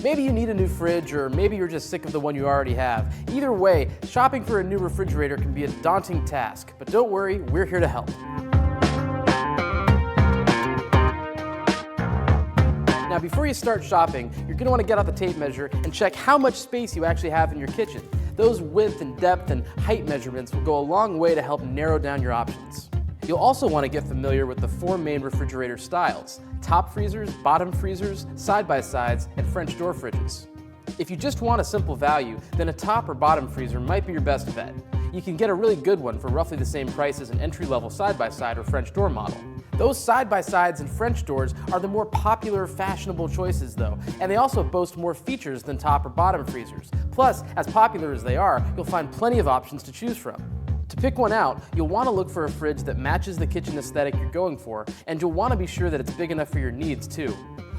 Maybe you need a new fridge, or maybe you're just sick of the one you already have. Either way, shopping for a new refrigerator can be a daunting task, but don't worry, we're here to help. Now, before you start shopping, you're going to want to get out the tape measure and check how much space you actually have in your kitchen. Those width and depth and height measurements will go a long way to help narrow down your options. You'll also want to get familiar with the 4 main refrigerator styles: top freezers, bottom freezers, side-by-sides, and French door fridges. If you just want a simple value, then a top or bottom freezer might be your best bet. You can get a really good one for roughly the same price as an entry-level side-by-side or French door model. Those side-by-sides and French doors are the more popular, fashionable choices though, and they also boast more features than top or bottom freezers. Plus, as popular as they are, you'll find plenty of options to choose from. To pick one out, you'll want to look for a fridge that matches the kitchen aesthetic you're going for, and you'll want to be sure that it's big enough for your needs too.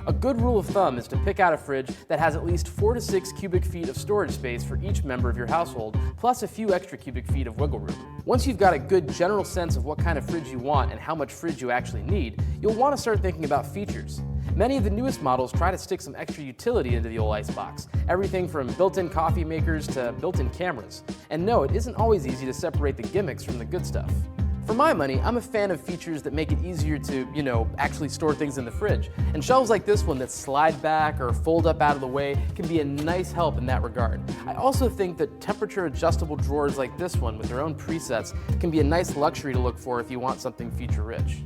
A good rule of thumb is to pick out a fridge that has at least 4 to 6 cubic feet of storage space for each member of your household, plus a few extra cubic feet of wiggle room. Once you've got a good general sense of what kind of fridge you want and how much fridge you actually need, you'll want to start thinking about features. Many of the newest models try to stick some extra utility into the old icebox, everything from built-in coffee makers to built-in cameras. And no, it isn't always easy to separate the gimmicks from the good stuff. For my money, I'm a fan of features that make it easier to, actually store things in the fridge. And shelves like this one that slide back or fold up out of the way can be a nice help in that regard. I also think that temperature adjustable drawers like this one with their own presets can be a nice luxury to look for if you want something feature rich.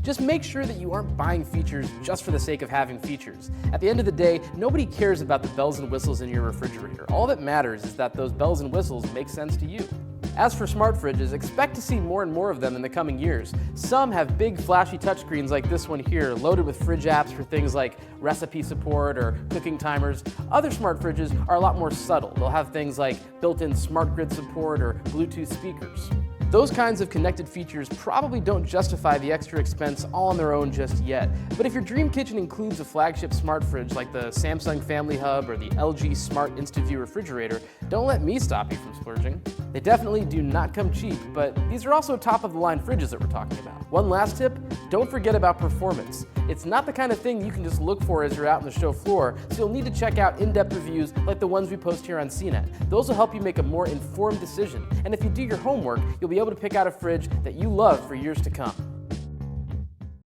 Just make sure that you aren't buying features just for the sake of having features. At the end of the day, nobody cares about the bells and whistles in your refrigerator. All that matters is that those bells and whistles make sense to you. As for smart fridges, expect to see more and more of them in the coming years. Some have big flashy touchscreens like this one here, loaded with fridge apps for things like recipe support or cooking timers. Other smart fridges are a lot more subtle. They'll have things like built-in smart grid support or Bluetooth speakers. Those kinds of connected features probably don't justify the extra expense all on their own just yet. But if your dream kitchen includes a flagship smart fridge like the Samsung Family Hub or the LG Smart InstaView refrigerator, don't let me stop you from splurging. They definitely do not come cheap, but these are also top-of-the-line fridges that we're talking about. One last tip, don't forget about performance. It's not the kind of thing you can just look for as you're out on the show floor, so you'll need to check out in-depth reviews like the ones we post here on CNET. Those will help you make a more informed decision, and if you do your homework, you'll be able to pick out a fridge that you love for years to come.